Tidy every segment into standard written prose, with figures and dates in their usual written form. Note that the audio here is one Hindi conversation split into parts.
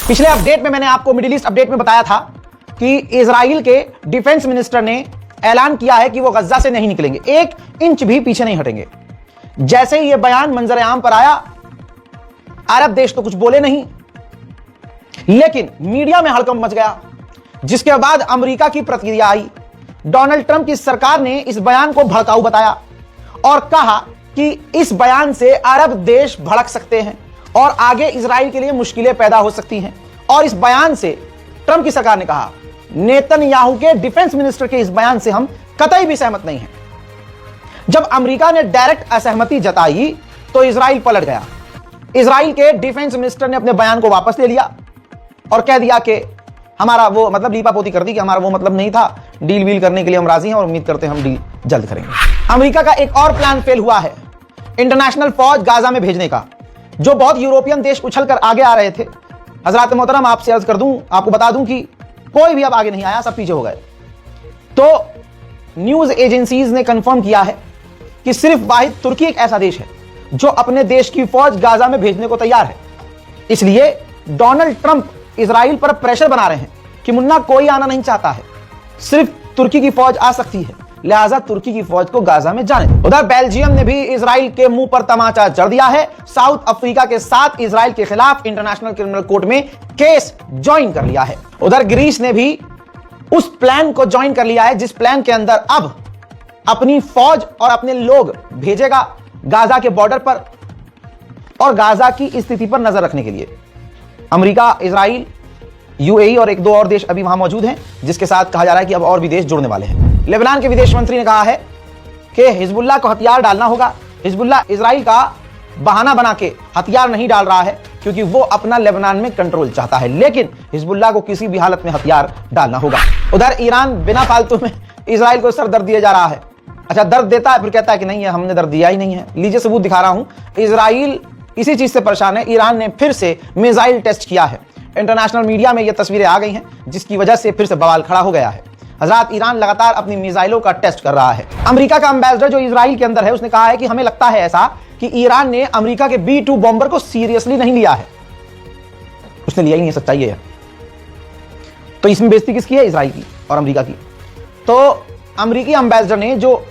पिछले अपडेट में मैंने आपको मिडिल ईस्ट अपडेट में बताया था कि इजराइल के डिफेंस मिनिस्टर ने ऐलान किया है कि वो गज्जा से नहीं निकलेंगे, 1 इंच भी पीछे नहीं हटेंगे। जैसे ही यह बयान मंजर आम पर आया, अरब देश तो कुछ बोले नहीं, लेकिन मीडिया में हड़कंप मच गया, जिसके बाद अमेरिका की प्रतिक्रिया आई। डोनाल्ड ट्रंप की सरकार ने इस बयान को भड़काऊ बताया और कहा कि इस बयान से अरब देश भड़क सकते हैं और आगे इजराइल के लिए मुश्किलें पैदा हो सकती हैं। और इस बयान से ट्रंप की सरकार ने कहा, नेतन्याहू के डिफेंस मिनिस्टर के इस बयान से हम कतई भी सहमत नहीं हैं। जब अमेरिका ने डायरेक्ट असहमति जताई तो इजराइल पलट गया। इजराइल के डिफेंस मिनिस्टर ने अपने बयान को वापस ले लिया और कह दिया कि हमारा वो मतलब लीपापोती कर दी कि हमारा वो मतलब नहीं था, डील वील करने के लिए हम राजी हैं और उम्मीद करते हैं हम डील जल्द करेंगे। अमेरिका का एक और प्लान फेल हुआ है, इंटरनेशनल फौज गाजा में भेजने का, जो बहुत यूरोपियन देश उछलकर आगे आ रहे थे। हजरात मोहतरम, आपसे अर्ज कर दूं, आपको बता दूं कि कोई भी अब आगे नहीं आया, सब पीछे हो गए। तो न्यूज एजेंसीज ने कंफर्म किया है कि सिर्फ वाहिद तुर्की एक ऐसा देश है जो अपने देश की फौज गाजा में भेजने को तैयार है। इसलिए डोनाल्ड ट्रंप इजराइल पर प्रेशर बना रहे हैं कि मुन्ना कोई आना नहीं चाहता है, सिर्फ तुर्की की फौज आ सकती है, लिहाजा तुर्की की फौज को गाजा में जाने दो। उधर बेल्जियम ने भी इजराइल के मुंह पर तमाचा जड़ दिया है। साउथ अफ्रीका के साथ इजराइल के खिलाफ इंटरनेशनल क्रिमिनल कोर्ट में केस ज्वाइन कर लिया है। उधर ग्रीस ने भी उस प्लान को ज्वाइन कर लिया है जिस प्लान के अंदर अब अपनी फौज और अपने लोग भेजेगा गाजा के बॉर्डर पर और गाजा की स्थिति पर नजर रखने के लिए। अमेरिका, इजराइल, यूएई और 1-2 और देश अभी वहां मौजूद हैं, जिसके साथ कहा जा रहा है कि अब और भी देश जुड़ने वाले हैं। लेबनान के विदेश मंत्री ने कहा है कि हिजबुल्लाह को हथियार डालना होगा। हिजबुल्लाह इजराइल का बहाना बना के हथियार नहीं डाल रहा है क्योंकि वो अपना लेबनान में कंट्रोल चाहता है, लेकिन हिजबुल्लाह को किसी भी हालत में हथियार डालना होगा। उधर ईरान बिना फालतू में इजराइल को सर दर्द दिया जा रहा है। अच्छा, दर्द देता है फिर कहता है कि नहीं है, हमने दर्द दिया ही नहीं है। लीजिए सबूत दिखा रहा हूं। इजराइल इसी चीज से परेशान है। ईरान ने फिर से मिसाइल टेस्ट किया है। इंटरनेशनल मीडिया में ये तस्वीरें आ गई हैं, जिसकी वजह से फिर से बवाल खड़ा हो गया है। हजरात, ईरान लगातार अपनी मिसाइलों का टेस्ट कर रहा है। अमेरिका का एम्बेसडर जो इजराइल के अंदर है, उसने कहा है कि हमें लगता है ऐसा कि ईरान ने अमेरिका के B-2 बॉम्बर को सीरियसली नहीं लिया है। उसने लिया ही नहीं, सच्चाई है। तो इसमें बेइज्जती किसकी है? इजराइल की और अमेरिका की। तो अमेरिकी एम्बेसडर ने जो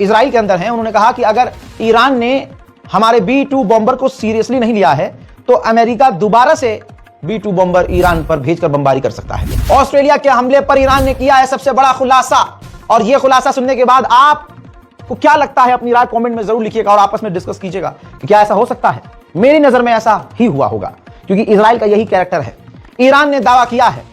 इजराइल के अंदर हैं, उन्होंने कहा कि अगर ईरान ने हमारे B-2 बॉम्बर को सीरियसली नहीं लिया है तो अमेरिका दोबारा से B-2 बॉम्बर ईरान पर भेजकर बमबारी कर सकता है। ऑस्ट्रेलिया के हमले पर ईरान ने किया है सबसे बड़ा खुलासा, और यह खुलासा सुनने के बाद आपको क्या लगता है अपनी राय कमेंट में जरूर लिखिएगा और आपस में डिस्कस कीजिएगा कि क्या ऐसा हो सकता है। मेरी नजर में ऐसा ही हुआ होगा, क्योंकि इजराइल का यही कैरेक्टर है। ईरान ने दावा किया है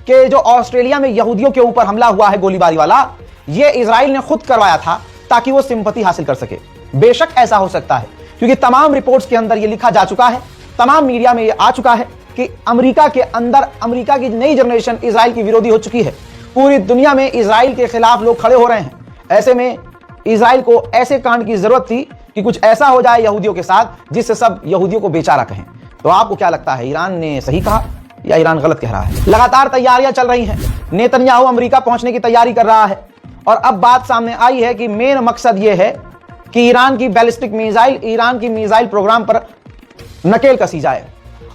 कि जो ऑस्ट्रेलिया में यहूदियों के ऊपर हमला हुआ है गोलीबारी वाला, यह इजराइल ने खुद करवाया था ताकि वो सिंपैथी हासिल कर सके। बेशक ऐसा हो सकता है, क्योंकि तमाम रिपोर्ट्स के अंदर यह लिखा जा चुका है, तमाम मीडिया में यह आ चुका है कि अमेरिका के अंदर अमेरिका की नई जनरेशन इजराइल की विरोधी हो चुकी है। पूरी दुनिया में इजराइल के खिलाफ लोग खड़े हो रहे हैं। ऐसे में इजराइल को ऐसे कांड की जरूरत थी कि कुछ ऐसा हो जाए यहूदियों के साथ जिससे सब यहूदियों को बेचारा कहें। तो आपको क्या लगता है, ईरान ने सही कहा या ईरान गलत कह रहा है? लगातार तैयारियां चल रही हैं। नेतन्याहू अमेरिका पहुंचने की तैयारी कर रहा है और अब बात सामने आई है कि मेन मकसद यह है कि ईरान की बैलिस्टिक मिसाइल, ईरान की मिसाइल प्रोग्राम पर नकेल कसी जाए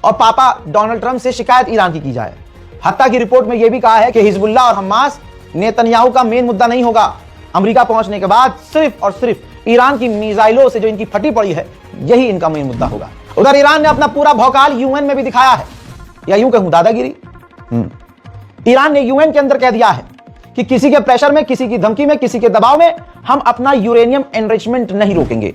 और पापा डोनाल्ड ट्रंप से शिकायत ईरान की जाए। हत्ता की रिपोर्ट में यह भी कहा है कि हिजबुल्लाह और हमास नेतन्याहू का मेन मुद्दा नहीं होगा। अमेरिका पहुंचने के बाद सिर्फ और सिर्फ ईरान की मिसाइलों से जो इनकी फटी पड़ी है, यही इनका मेन मुद्दा होगा। उधर ईरान ने अपना पूरा भौकाल यूएन में भी दिखाया है, या यूं कहूं दादागिरी। ईरान ने यूएन के अंदर कह दिया है कि किसी के प्रेशर में, किसी की धमकी में, किसी के दबाव में हम अपना यूरेनियम एनरिचमेंट नहीं रोकेंगे।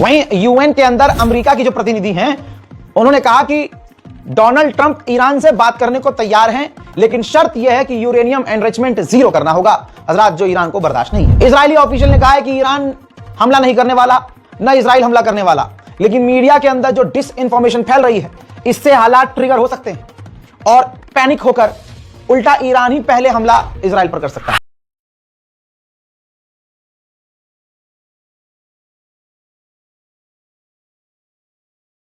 वहीं यूएन के अंदर अमेरिका की जो प्रतिनिधि हैं, उन्होंने कहा कि डोनाल्ड ट्रंप ईरान से बात करने को तैयार हैं, लेकिन शर्त यह है कि यूरेनियम एनरिचमेंट 0 करना होगा। हजरात, जो ईरान को बर्दाश्त नहीं है। इजरायली ऑफिशियल ने कहा है कि ईरान हमला नहीं करने वाला, न इजराइल हमला करने वाला, लेकिन मीडिया के अंदर जो डिस इंफॉर्मेशन फैल रही है, इससे हालात ट्रिगर हो सकते हैं और पैनिक होकर उल्टा ईरान ही पहले हमला इजराइल पर कर सकता है।